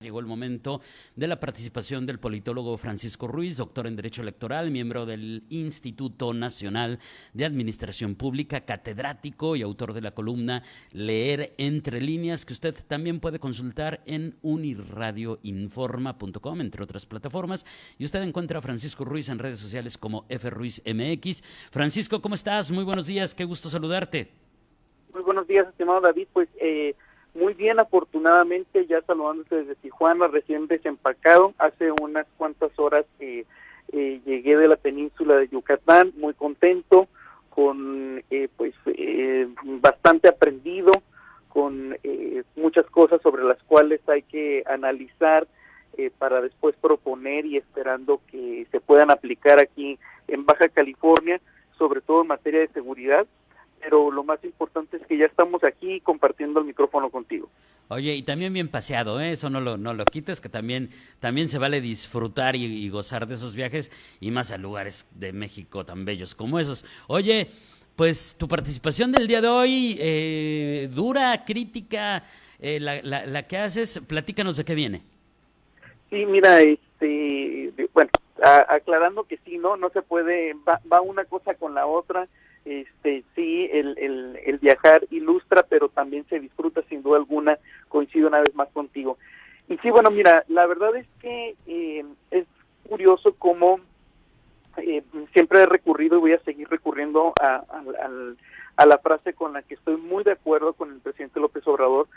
Llegó el momento de la participación del politólogo Francisco Ruiz, doctor en Derecho Electoral, miembro del Instituto Nacional de Administración Pública, catedrático y autor de la columna Leer entre líneas, que usted también puede consultar en unirradioinforma.com, entre otras plataformas. Y usted encuentra a Francisco Ruiz en redes sociales como FRuizMX. Francisco, ¿cómo estás? Muy buenos días, qué gusto saludarte. Muy buenos días, estimado David. Muy bien, afortunadamente, ya saludándote desde Tijuana, recién desempacado. Hace unas cuantas horas llegué de la península de Yucatán, muy contento, con bastante aprendido, con muchas cosas sobre las cuales hay que analizar para después proponer y esperando que se puedan aplicar aquí en Baja California, sobre todo en materia de seguridad. Pero lo más importante es que ya estamos aquí compartiendo el micrófono contigo. Oye, y también bien paseado, ¿eh? Eso no lo quites, que también se vale disfrutar y gozar de esos viajes, y más a lugares de México tan bellos como esos. Oye, pues tu participación del día de hoy, dura, crítica, la que haces, platícanos de qué viene. Sí, mira, aclarando que sí, no se puede, va una cosa con la otra. Sí, el viajar ilustra, pero también se disfruta sin duda alguna. Coincido una vez más contigo. Y sí, bueno, mira, la verdad es que es curioso cómo siempre he recurrido y voy a seguir recurriendo a la frase con la que estoy muy de acuerdo con el presidente López Obrador,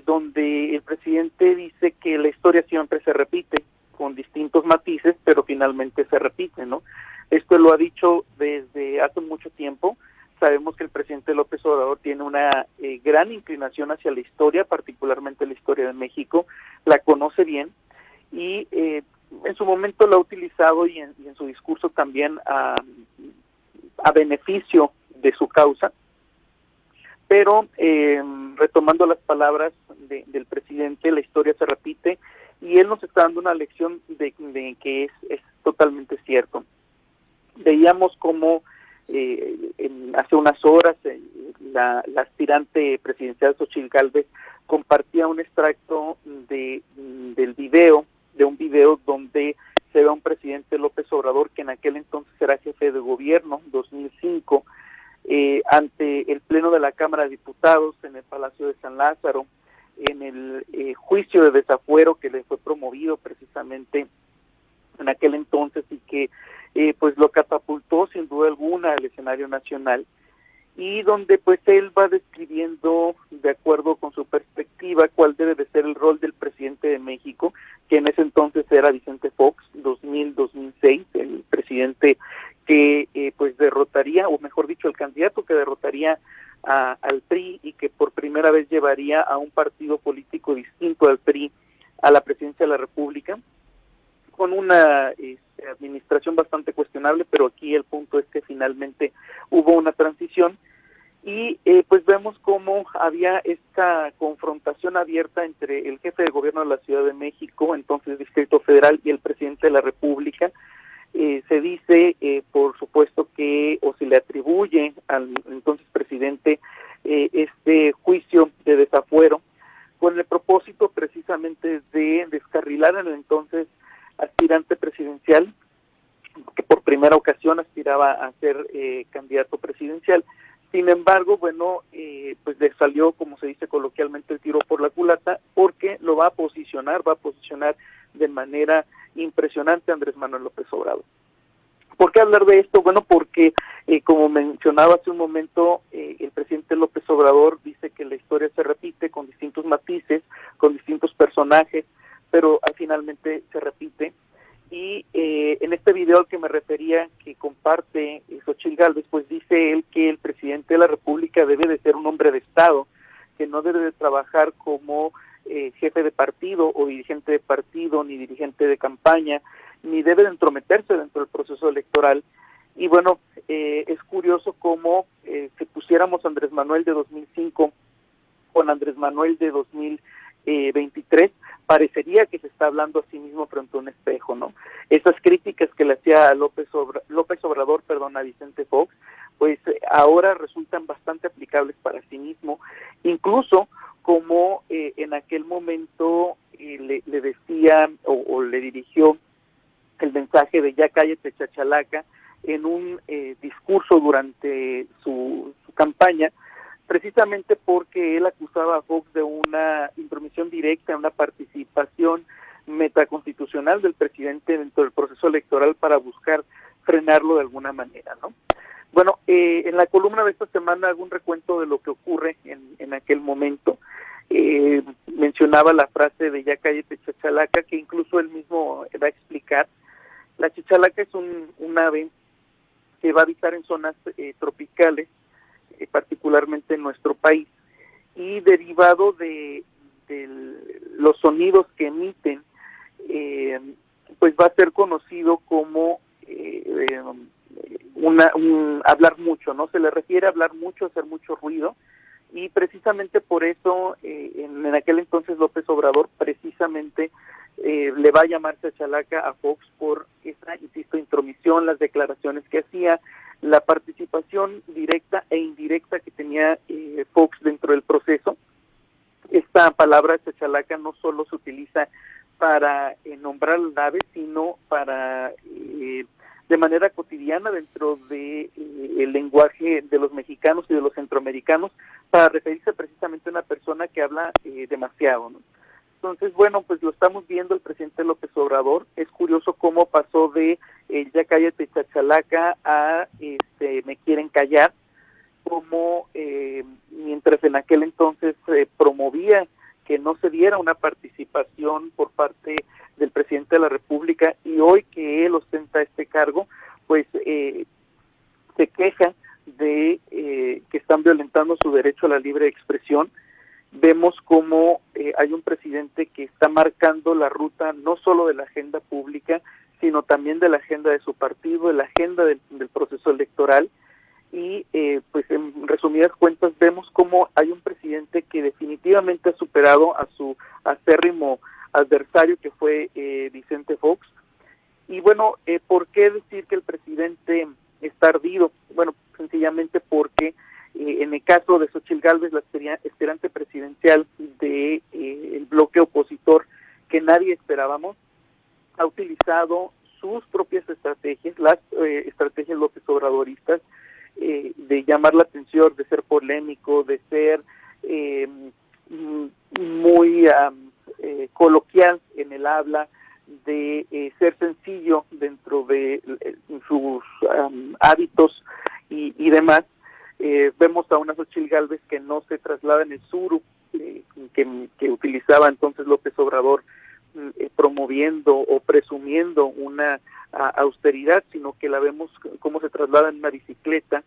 donde el presidente dice que la historia siempre se repite, con distintos matices, pero finalmente se repite, ¿no? Esto lo ha dicho desde hace mucho tiempo. Sabemos que el presidente López Obrador tiene una gran inclinación hacia la historia, particularmente la historia de México, la conoce bien y en su momento lo ha utilizado y en su discurso también a beneficio de su causa. Pero retomando las palabras del presidente, la historia se repite y él nos está dando una lección de que es totalmente cierto. Veíamos como hace unas horas la aspirante presidencial Xochitl Gálvez compartía un extracto de un video donde se ve a un presidente López Obrador, que en aquel entonces era jefe de gobierno, 2005, ante el Pleno de la Cámara de Diputados en el Palacio de San Lázaro, en el juicio de desafuero que le fue promovido precisamente en aquel entonces y que pues lo catapultó sin duda alguna al escenario nacional, y donde pues él va describiendo de acuerdo con su perspectiva cuál debe de ser el rol del presidente de México, que en ese entonces era Vicente Fox, 2000-2006, el presidente que pues derrotaría, o mejor dicho, el candidato que derrotaría al PRI y que por primera vez llevaría a un partido político distinto al PRI a la presidencia de la República, con una administración bastante cuestionable, pero aquí el punto es que finalmente hubo una transición y pues vemos cómo había esta confrontación abierta entre el jefe de gobierno de la Ciudad de México, entonces Distrito Federal, y el presidente de la República. Se dice, por supuesto, o se le atribuye al entonces presidente este juicio de desafuero con el propósito precisamente de descarrilar al entonces aspirante presidencial, que por primera ocasión aspiraba a ser candidato presidencial. Sin embargo, pues le salió, como se dice coloquialmente, el tiro por la culata, porque lo va a posicionar de manera impresionante a Andrés Manuel López Obrador. ¿Por qué hablar de esto? Bueno, porque como mencionaba hace un momento, el presidente López Obrador dice que la historia se repite con distintos matices, con distintos personajes, pero finalmente se repite. Y en este video al que me refería, que comparte Xochitl Gálvez, pues dice él que el presidente de la República debe de ser un hombre de Estado, que no debe de trabajar como jefe de partido o dirigente de partido, ni dirigente de campaña, ni debe de entrometerse dentro del proceso electoral. Y bueno, es curioso cómo si pusiéramos a Andrés Manuel de 2005 con Andrés Manuel de 2023, parecería que se está hablando a sí mismo frente a un espejo, ¿no? Esas críticas que le hacía a López Obrador, a Vicente Fox, pues ahora resultan bastante aplicables para sí mismo, incluso como en aquel momento le decía o le dirigió el mensaje de ya cállate chachalaca en un discurso durante su campaña, precisamente porque él acusaba a Fox de una intromisión directa, una participación metaconstitucional del presidente dentro del proceso electoral para buscar frenarlo de alguna manera, ¿no? Bueno, en la columna de esta semana hago un recuento de lo que ocurre en aquel momento. Mencionaba la frase de ya cállate chachalaca, que incluso él mismo va a explicar. La chachalaca es un ave que va a habitar en zonas tropicales, particularmente en nuestro país, y derivado de los sonidos que emiten, pues va a ser conocido como hablar mucho, ¿no? Se le refiere a hablar mucho, hacer mucho ruido, y precisamente por eso en aquel entonces López Obrador precisamente le va a llamar chachalaca a Fox por esa, insisto, intromisión, las declaraciones que hacía, la participación directa e indirecta que tenía Fox dentro del proceso. Esta palabra chachalaca no solo se utiliza para nombrar al ave, sino para de manera cotidiana dentro de el lenguaje de los mexicanos y de los centroamericanos, para referirse precisamente a una persona que habla demasiado, ¿no? Entonces, bueno, pues lo estamos viendo el presidente López Obrador. Es curioso cómo pasó de ya cállate chachalaca a me quieren callar, como mientras en aquel entonces promovía que no se diera una participación por parte del presidente de la República, y hoy que él ostenta este cargo, pues se queja de que están violentando su derecho a la libre expresión. Vemos cómo hay un presidente que está marcando la ruta no solo de la agenda pública, sino también de la agenda de su partido, de la agenda del proceso electoral, y pues en resumidas cuentas vemos cómo hay un presidente que definitivamente ha superado a su acérrimo adversario, que fue Vicente Fox. Y bueno, ¿por qué decir que el presidente está ardido? Bueno, sencillamente porque en el caso de Xóchitl Gálvez, la aspirante presidencial de el bloque opositor que nadie esperábamos, ha utilizado sus propias estrategias, las estrategias López Obradoristas, de llamar la atención, de ser polémico, de ser muy coloquial en el habla, de ser sencillo dentro de sus hábitos y demás. Vemos a una Xóchitl Gálvez que no se traslada en el suru que utilizaba entonces López Obrador, promoviendo o presumiendo una austeridad, sino que la vemos cómo se traslada en una bicicleta.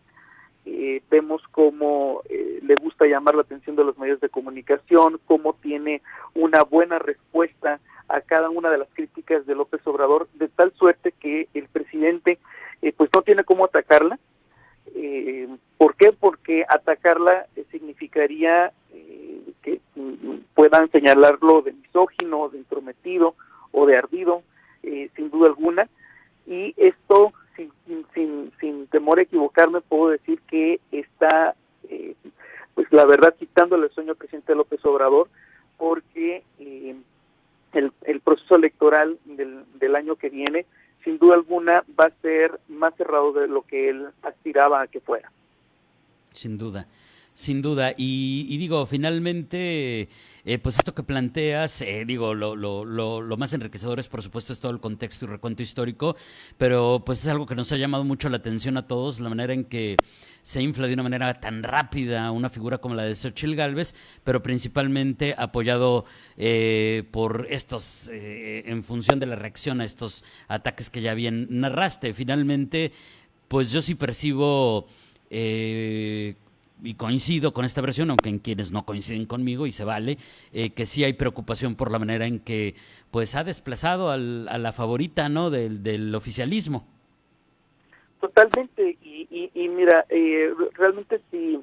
Vemos cómo le gusta llamar la atención de los medios de comunicación, cómo tiene una buena respuesta a cada una de las críticas de López Obrador, de tal suerte que el presidente pues no tiene cómo atacarla. ¿Por qué? Porque atacarla significaría que puedan señalarlo de misógino, de entrometido o de ardido, sin duda alguna, y esto sin temor a equivocarme puedo decir que está pues la verdad quitándole el sueño al presidente López Obrador, porque el proceso electoral del año que viene sin duda alguna va a ser más cerrado de lo que él aspiraba a que fuera. Sin duda, sin duda. Y digo, finalmente, pues esto que planteas, digo, lo más enriquecedor es, por supuesto, es todo el contexto y recuento histórico, pero pues es algo que nos ha llamado mucho la atención a todos, la manera en que se infla de una manera tan rápida una figura como la de Xóchitl Gálvez, pero principalmente apoyado por estos, en función de la reacción a estos ataques que ya bien narraste. Finalmente, pues yo sí percibo y coincido con esta versión, aunque en quienes no coinciden conmigo, y se vale, que sí hay preocupación por la manera en que pues ha desplazado a la favorita, ¿no?, del oficialismo. Totalmente, y mira, realmente si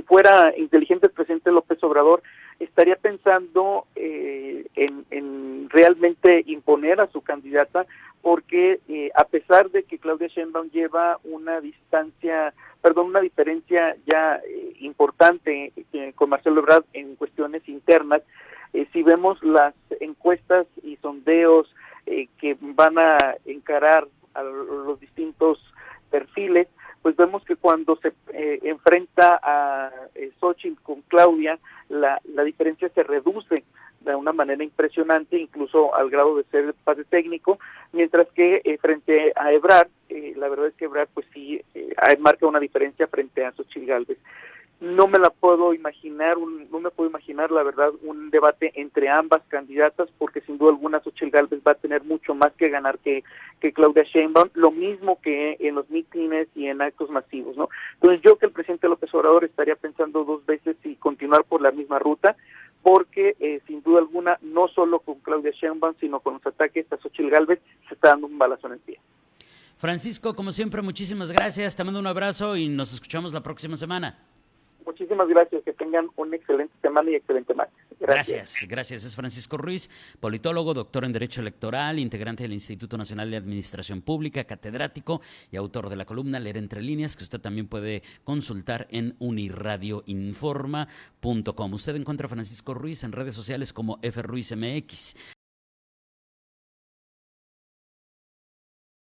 fuera inteligente el presidente López Obrador, estaría pensando en realmente imponer a su candidata, porque a pesar de que Claudia Sheinbaum lleva una diferencia ya importante con Marcelo Ebrard en cuestiones internas, Si vemos las encuestas y sondeos que van a encarar a los distintos perfiles, pues vemos que cuando se enfrenta a Xóchitl con Claudia, la diferencia se reduce de una manera impresionante, incluso al grado de ser empate técnico, mientras que frente a Ebrard, la verdad es que Ebrard pues sí marca una diferencia frente a Xóchitl Gálvez. No me puedo imaginar la verdad un debate entre ambas candidatas, porque sin duda alguna Xóchitl Gálvez va a tener mucho más que ganar que Claudia Sheinbaum, lo mismo que en los mítines y en actos masivos, ¿no? Entonces yo que el presidente López Obrador estaría pensando dos veces si continuar por la misma ruta, porque sin duda alguna, no solo con Claudia Sheinbaum, sino con los ataques a Xóchitl Gálvez, se está dando un balazo en el pie. Francisco, como siempre, muchísimas gracias, te mando un abrazo y nos escuchamos la próxima semana. Muchísimas gracias, que tengan una excelente semana y excelente martes. Gracias. Es Francisco Ruiz, politólogo, doctor en Derecho Electoral, integrante del Instituto Nacional de Administración Pública, catedrático y autor de la columna Leer Entre Líneas, que usted también puede consultar en unirradioinforma.com. Usted encuentra a Francisco Ruiz en redes sociales como FRuizMX.